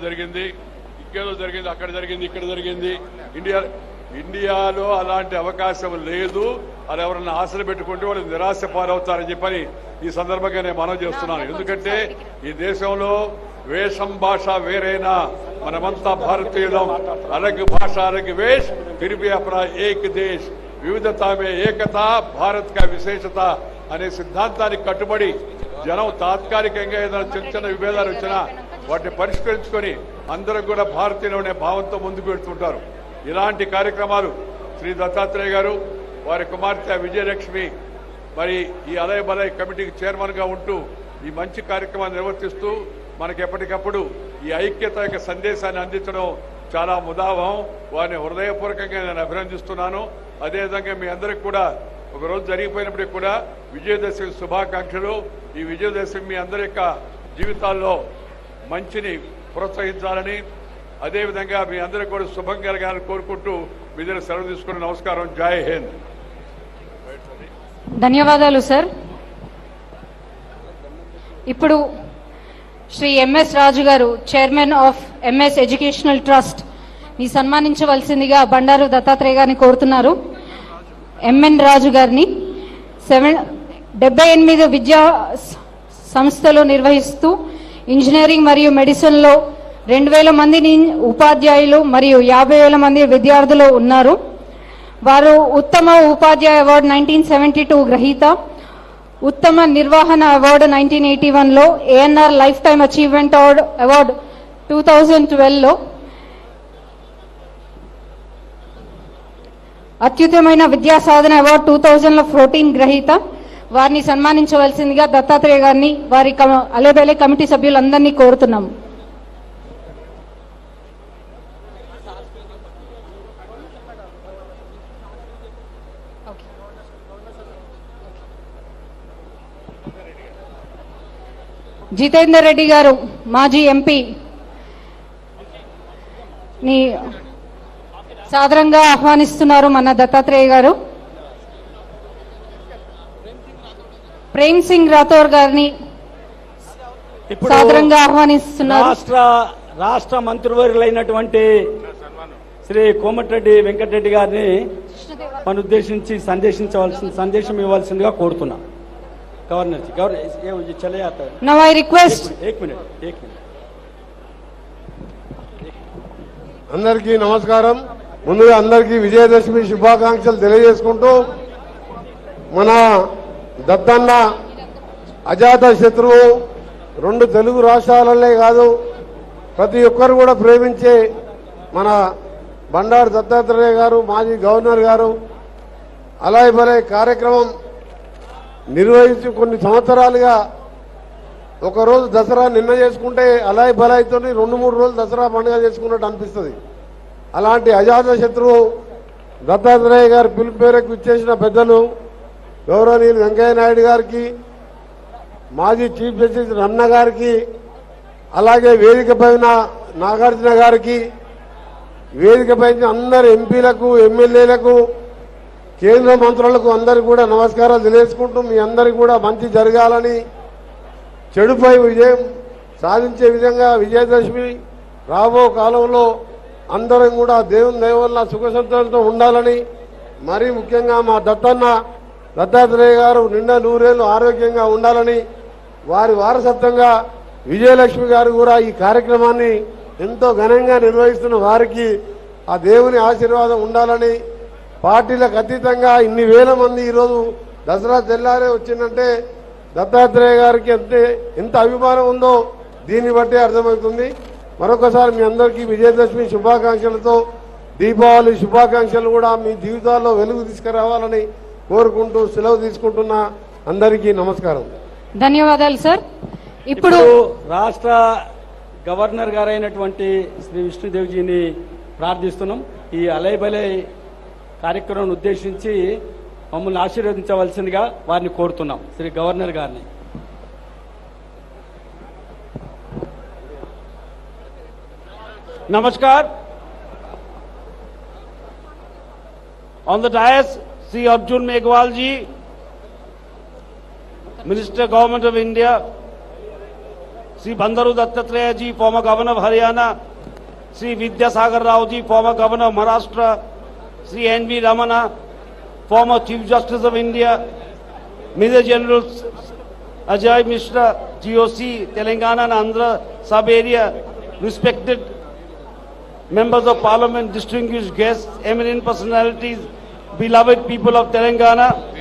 జరిగింది, ఇంకేదో జరిగింది, అక్కడ జరిగింది, ఇక్కడ జరిగింది. ఇండియాలో అలాంటి అవకాశం లేదు. అది ఎవరన్నా ఆశలు పెట్టుకుంటే వాళ్ళు నిరాశ పాలవుతారని చెప్పని ఈ సందర్భంగా నేను మనవి చేస్తున్నాను. ఎందుకంటే ఈ దేశంలో వేషం భాష వేరైనా మనమంతా భారతీయులం. अलग भाषा अलग वेश फिर भी अपना एक देश, వివిధతా మే ఏకత, భారత్ కా విశేషత అనే సిద్ధాంతానికి కట్టుబడి జనం తాత్కాలికంగా ఏదైనా చిన్న చిన్న విభేదాలు వచ్చినా వాటిని పరిష్కరించుకొని అందరూ కూడా భారతీయులు అనే భావంతో ముందుకు వెళ్తుంటారు. ఇలాంటి కార్యక్రమాలు శ్రీ దత్తాత్రేయ గారు, వారి కుమార్తె విజయలక్ష్మి మరి ఈ అలయ బలయ కమిటీకి చైర్మన్ గా ఉంటూ ఈ మంచి కార్యక్రమాన్ని నిర్వర్తిస్తూ మనకి ఎప్పటికప్పుడు ఈ ఐక్యత యొక్క సందేశాన్ని అందించడం చాలా ముదావహం. వారిని హృదయపూర్వకంగా నేను అభినందిస్తున్నాను. అదేవిధంగా మీ అందరికి కూడా ఒకరోజు జరిగిపోయినప్పటికీ కూడా విజయదశమి శుభాకాంక్షలు. ఈ విజయదశమి మీ అందరి యొక్క జీవితాల్లో మంచిని ప్రోత్సహించాలని, అదేవిధంగా మీ అందరికీ కూడా శుభం కలగాలని కోరుకుంటూ మీ దగ్గర సెలవు తీసుకుని నమస్కారం. జై హింద్. ధన్యవాదాలు సార్. ఇప్పుడు శ్రీ ఎంఎస్ రాజు గారు, chairman of MS educational trust ని సన్మానించవలసిందిగా బండారు దత్తాత్రేయ గారిని కోరుతున్నారు. ఎంఎన్ రాజు గారిని 78 విద్యా సంస్థలు నిర్వహిస్తూ ఇంజనీరింగ్ మరియు మెడిసిన్ లో 2000 మంది ఉపాధ్యాయులు మరియు 50,000 మంది విద్యార్థులు ఉన్నారు. వారు ఉత్తమ ఉపాధ్యాయ అవార్డు 1972 గ్రహీత, ఉత్తమ నిర్వహణ అవార్డు 1981 లో, ANR life time achievement award 2012 లో, అత్యుత్తమైన విద్యా సాధన అవార్డు 2014 గ్రహీత. వారిని సన్మానించవలసిందిగా దత్తాత్రేయ గారిని వారి అలేబేలే కమిటీ సభ్యులందరినీ కోరుతున్నాము. జితేందర్ రెడ్డి గారు, మాజీ ఎంపీ ని సాదరంగా ఆహ్వానిస్తున్నారు మన దత్తాత్రేయ గారు. ప్రేమ్ సింగ్ రాథోర్ గారిని సాదరంగా ఆహ్వానిస్తున్నారు. రాష్ట్ర మంత్రివర్యులైనటువంటి శ్రీ కోమటిరెడ్డి వెంకటరెడ్డి గారిని మన ఉద్దేశించి సందేశం ఇవ్వాల్సిందిగా కోరుతున్నా. గవర్నర్ చలే आता है. Now I request. एक मिनट. అందరికీ నమస్కారం. ముందుగా అందరికీ విజయదశమి శుభాకాంక్షలు తెలియజేసుకుంటూ, మన దత్తన్న అజాత శత్రువు, 2 తెలుగు రాష్ట్రాలనే కాదు ప్రతి ఒక్కరు కూడా ప్రేమించే మన బండారు దత్తాత్రేయ గారు, మాజీ గవర్నర్ గారు అలాయ్ బలాయ్ కార్యక్రమం నిర్వహించి కొన్ని సంవత్సరాలుగా ఒకరోజు దసరా నిన్న చేసుకుంటే అలాయ్ బలాయ్తో 2-3 రోజులు దసరా పండుగ చేసుకున్నట్టు అనిపిస్తుంది. అలాంటి అజాత శత్రువు దత్తాత్రేయ గారి పిలుపు మేరకు ఇచ్చేసిన పెద్దలు గౌరవనీయులు వెంకయ్య నాయుడు గారికి, మాజీ చీఫ్ జస్టిస్ రమణ గారికి, అలాగే వేదిక పైన నాగార్జున గారికి, వేదిక పైన అందరు ఎంపీలకు, ఎమ్మెల్యేలకు, కేంద్ర మంత్రులకు అందరికీ కూడా నమస్కారాలు తెలియజేసుకుంటూ, మీ అందరికీ కూడా మంచి జరగాలని, చెడుపై విజయం సాధించే విధంగా విజయదశమి రాబో కాలంలో అందరం కూడా దేవుని దయ వల్ల సుఖ సంతోషంతో ఉండాలని, మరీ ముఖ్యంగా మా దత్తాత్రేయ గారు నిండా 100 ఏళ్లు ఆరోగ్యంగా ఉండాలని, వారి వారసత్వంగా విజయలక్ష్మి గారు కూడా ఈ కార్యక్రమాన్ని ఎంతో ఘనంగా నిర్వహిస్తున్న వారికి ఆ దేవుని ఆశీర్వాదం ఉండాలని, పార్టీలకు అతీతంగా ఇన్ని వేల మంది ఈరోజు దసరా తెల్లారే వచ్చిందంటే దత్తాత్రేయ గారికి ఎంత అభిమానం ఉందో దీన్ని బట్టి అర్థమవుతుంది. మరొకసారి మీ అందరికీ విజయదశమి శుభాకాంక్షలతో, దీపావళి శుభాకాంక్షలు కూడా మీ జీవితాల్లో వెలుగు తీసుకురావాలని కోరుకుంటూ సెలవు తీసుకుంటున్నా. అందరికీ నమస్కారం. ధన్యవాదాలు సార్. ఇప్పుడు రాష్ట్ర గవర్నర్ గారైనటువంటి శ్రీ విష్ణుదేవ్జీని ప్రార్థిస్తున్నాం. ఈ అలయ్ బలయ్ కార్యక్రమం ఉద్దేశించి మమ్మల్ని ఆశీర్వదించవలసిందిగా వారిని కోరుతున్నాం, శ్రీ గవర్నర్ గారిని. Namaskar. On the dais, Sri Arjun Meghwal ji, Minister Government of India, Sri Bandaru Dattatreya ji, former Governor of Haryana, Sri Vidyasagar Rao ji, former Governor of Maharashtra, Sri N.V. Ramana, former Chief Justice of India, Major General Ajay Mishra, GOC, Telangana and Andhra sub-area, respected members of Parliament, distinguished guests, eminent personalities, beloved people of Telangana,